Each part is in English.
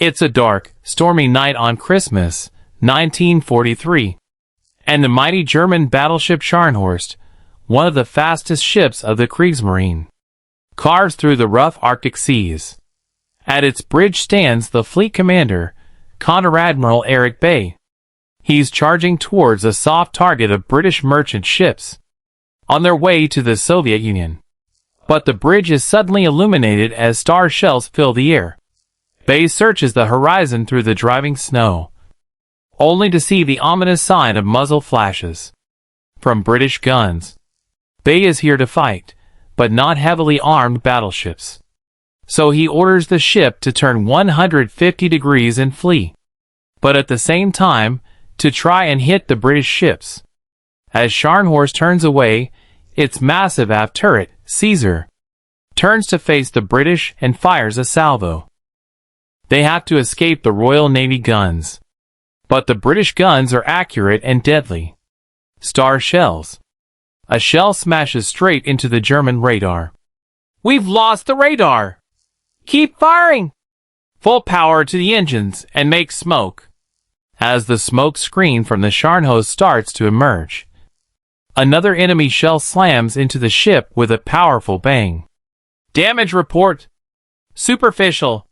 It's a dark, stormy night on Christmas, 1943, and the mighty German battleship Scharnhorst, one of the fastest ships of the Kriegsmarine, carves through the rough Arctic seas. At its bridge stands the fleet commander, Conter-Admiral Eric Bay. He's charging towards a soft target of British merchant ships on their way to the Soviet Union. But the bridge is suddenly illuminated as star shells fill the air. Bay searches the horizon through the driving snow, only to see the ominous sign of muzzle flashes from British guns. Bay is here to fight, but not heavily armed battleships. So he orders the ship to turn 150 degrees and flee, but at the same time, to try and hit the British ships. As Scharnhorst turns away, its massive aft turret, Caesar, turns to face the British and fires a salvo. They have to escape the Royal Navy guns, but the British guns are accurate and deadly. Star shells. A shell smashes straight into the German radar. "We've lost the radar! Keep firing! Full power to the engines and make smoke." As the smoke screen from the Scharnhorst starts to emerge, another enemy shell slams into the ship with a powerful bang. "Damage report. Superficial.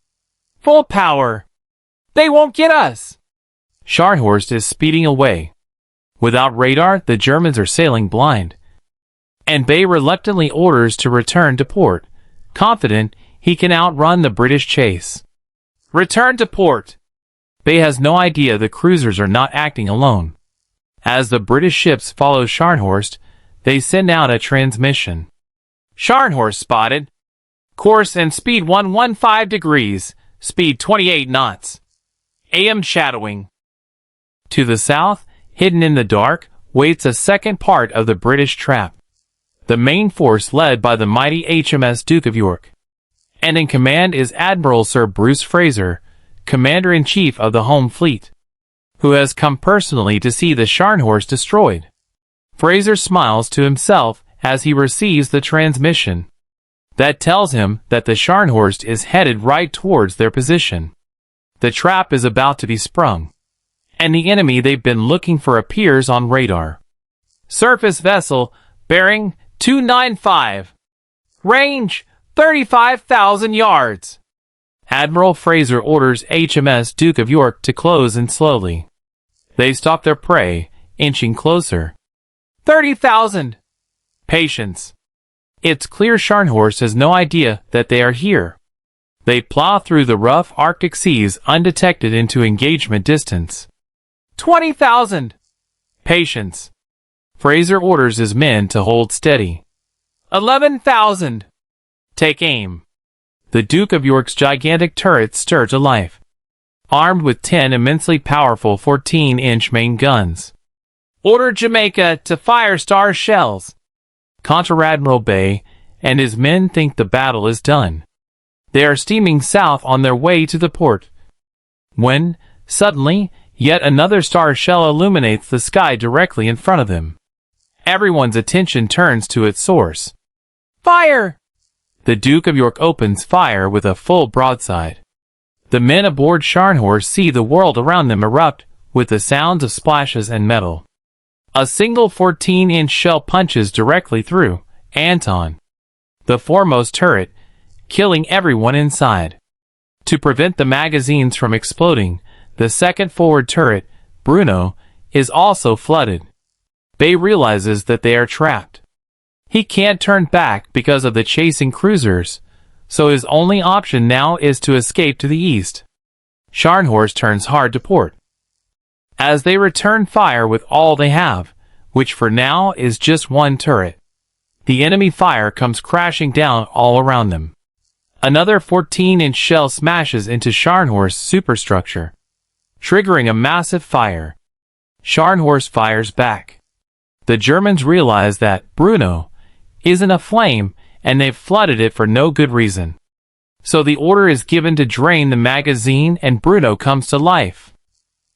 Full power. They won't get us." Scharnhorst is speeding away. Without radar, the Germans are sailing blind, and Bay reluctantly orders to return to port, confident he can outrun the British chase. "Return to port." Bay has no idea the cruisers are not acting alone. As the British ships follow Scharnhorst, they send out a transmission. "Scharnhorst spotted. Course and speed 115 degrees, speed 28 knots. AM shadowing." To the south, hidden in the dark, waits a second part of the British trap. The main force led by the mighty HMS Duke of York. And in command is Admiral Sir Bruce Fraser, Commander-in-Chief of the Home Fleet, who has come personally to see the Scharnhorst destroyed. Fraser smiles to himself as he receives the transmission that tells him that the Scharnhorst is headed right towards their position. The trap is about to be sprung, and the enemy they've been looking for appears on radar. "Surface vessel, bearing 295. Range 35,000 yards." Admiral Fraser orders HMS Duke of York to close in slowly. They stop their prey, inching closer. 30,000. Patience. It's clear Scharnhorst has no idea that they are here. They plow through the rough Arctic seas undetected into engagement distance. 20,000. Patience. Fraser orders his men to hold steady. 11,000. Take aim. The Duke of York's gigantic turrets stir to life, armed with 10 immensely powerful 14-inch main guns. "Order Jamaica to fire star shells." Conter-Admiral Bay and his men think the battle is done. They are steaming south on their way to the port, when, suddenly, yet another star shell illuminates the sky directly in front of them. Everyone's attention turns to its source. "Fire!" The Duke of York opens fire with a full broadside. The men aboard Scharnhorst see the world around them erupt with the sounds of splashes and metal. A single 14-inch shell punches directly through Anton, the foremost turret, killing everyone inside. To prevent the magazines from exploding, the second forward turret, Bruno, is also flooded. Bay realizes that they are trapped. He can't turn back because of the chasing cruisers, so his only option now is to escape to the east. Scharnhorst turns hard to port. As they return fire with all they have, which for now is just one turret, the enemy fire comes crashing down all around them. Another 14-inch shell smashes into Scharnhorst's superstructure, triggering a massive fire. Scharnhorst fires back. The Germans realize that Bruno isn't aflame, and they've flooded it for no good reason. So the order is given to drain the magazine and Bruno comes to life.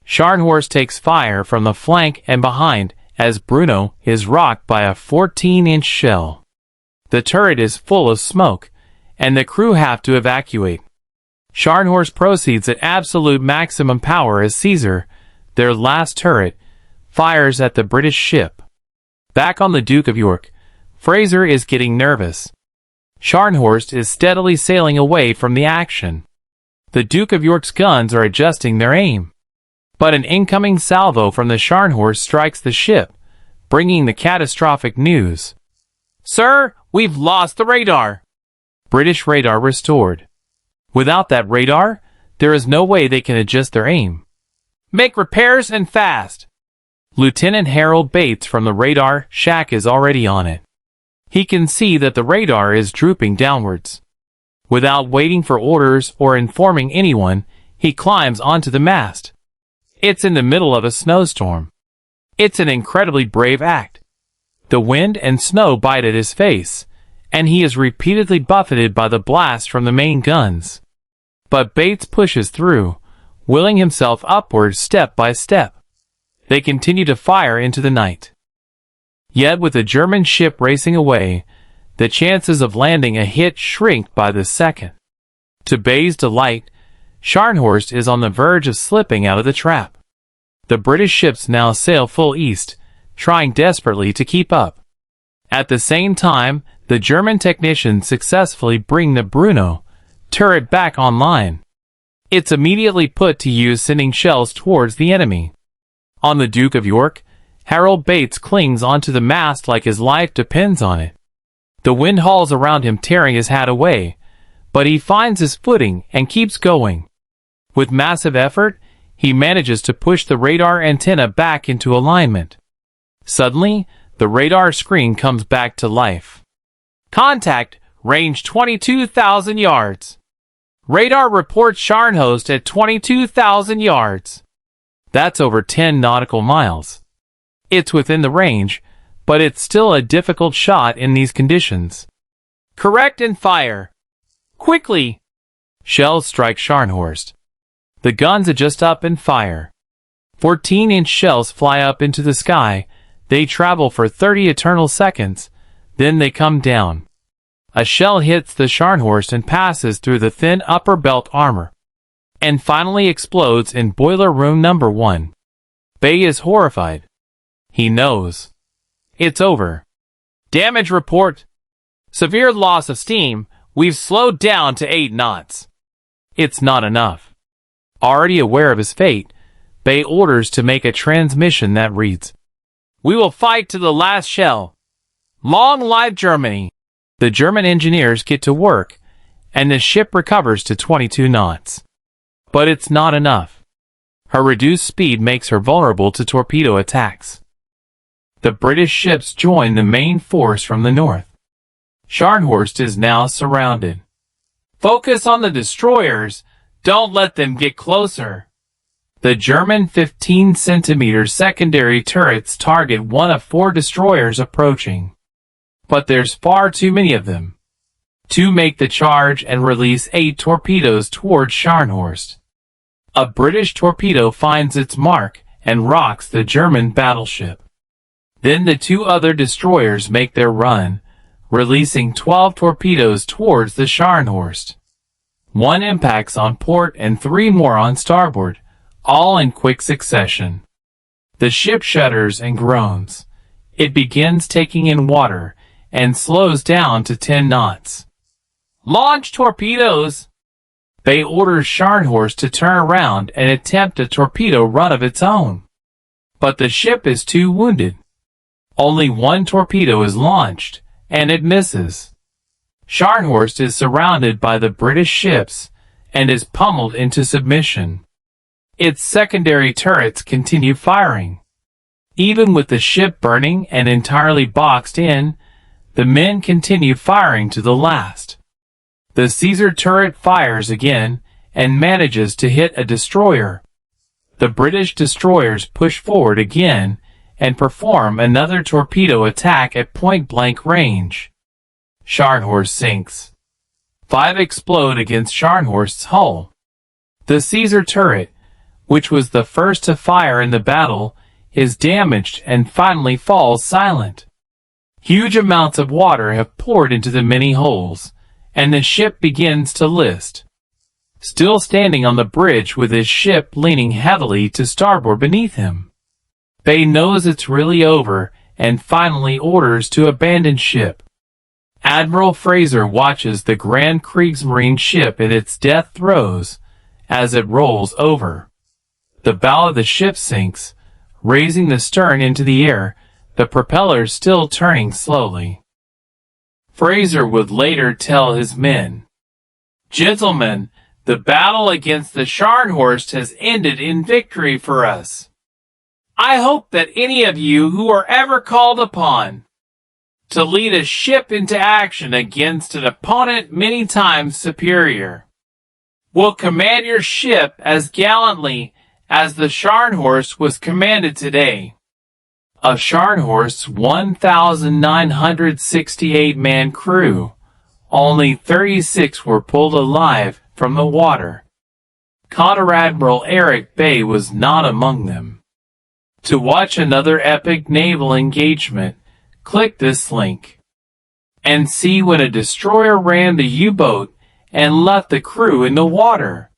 Scharnhorst takes fire from the flank and behind as Bruno is rocked by a 14-inch shell. The turret is full of smoke, and the crew have to evacuate. Scharnhorst proceeds at absolute maximum power as Caesar, their last turret, fires at the British ship. Back on the Duke of York, Fraser is getting nervous. Scharnhorst is steadily sailing away from the action. The Duke of York's guns are adjusting their aim. But an incoming salvo from the Scharnhorst strikes the ship, bringing the catastrophic news. "Sir, we've lost the radar." British radar restored. Without that radar, there is no way they can adjust their aim. "Make repairs and fast." Lieutenant Harold Bates from the radar shack is already on it. He can see that the radar is drooping downwards. Without waiting for orders or informing anyone, he climbs onto the mast. It's in the middle of a snowstorm. It's an incredibly brave act. The wind and snow bite at his face, and he is repeatedly buffeted by the blast from the main guns. But Bates pushes through, willing himself upward step by step. They continue to fire into the night. Yet with the German ship racing away, the chances of landing a hit shrink by the second. To Bay's delight, Scharnhorst is on the verge of slipping out of the trap. The British ships now sail full east, trying desperately to keep up. At the same time, the German technicians successfully bring the Bruno turret back online. It's immediately put to use sending shells towards the enemy. On the Duke of York, Harold Bates clings onto the mast like his life depends on it. The wind hauls around him, tearing his hat away, but he finds his footing and keeps going. With massive effort, he manages to push the radar antenna back into alignment. Suddenly, the radar screen comes back to life. "Contact, range 22,000 yards. Radar reports Scharnhorst at 22,000 yards. That's over 10 nautical miles. It's within the range, but it's still a difficult shot in these conditions. Correct and fire. Quickly." Shells strike Scharnhorst. The guns adjust up and fire. 14-inch shells fly up into the sky. They travel for 30 eternal seconds, then they come down. A shell hits the Scharnhorst and passes through the thin upper belt armor, and finally explodes in boiler room number 1. Bay is horrified. He knows. It's over. Damage report. Severe loss of steam. We've slowed down to 8 knots. It's not enough. Already aware of his fate, Bay orders to make a transmission that reads, "We will fight to the last shell. Long live Germany." The German engineers get to work, and the ship recovers to 22 knots. But it's not enough. Her reduced speed makes her vulnerable to torpedo attacks. The British ships join the main force from the north. Scharnhorst is now surrounded. "Focus on the destroyers. Don't let them get closer." The German 15-centimeter secondary turrets target one of 4 destroyers approaching. But there's far too many of them. 2 make the charge and release 8 torpedoes towards Scharnhorst. A British torpedo finds its mark and rocks the German battleship. Then the 2 other destroyers make their run, releasing 12 torpedoes towards the Scharnhorst. 1 impacts on port and 3 more on starboard, all in quick succession. The ship shudders and groans. It begins taking in water and slows down to 10 knots. "Launch torpedoes!" Bay orders Scharnhorst to turn around and attempt a torpedo run of its own. But the ship is too wounded. Only 1 torpedo is launched, and it misses. Scharnhorst is surrounded by the British ships and is pummeled into submission. Its secondary turrets continue firing. Even with the ship burning and entirely boxed in, the men continue firing to the last. The Caesar turret fires again and manages to hit a destroyer. The British destroyers push forward again and perform another torpedo attack at point-blank range. Scharnhorst sinks. 5 explode against Scharnhorst's hull. The Caesar turret, which was the first to fire in the battle, is damaged and finally falls silent. Huge amounts of water have poured into the many holes, and the ship begins to list. still standing on the bridge with his ship leaning heavily to starboard beneath him. Bay knows it's really over and finally orders to abandon ship. Admiral Fraser watches the Grand Kriegsmarine ship in its death throes as it rolls over. The bow of the ship sinks, raising the stern into the air, the propellers still turning slowly. Fraser would later tell his men, "Gentlemen, the battle against the Scharnhorst has ended in victory for us. I hope that any of you who are ever called upon to lead a ship into action against an opponent many times superior will command your ship as gallantly as the Scharnhorst was commanded today." Of Scharnhorst's 1,968-man crew, only 36 were pulled alive from the water. Conter-Admiral Eric Bay was not among them. To watch another epic naval engagement, click this link and see when a destroyer ran the U-boat and left the crew in the water.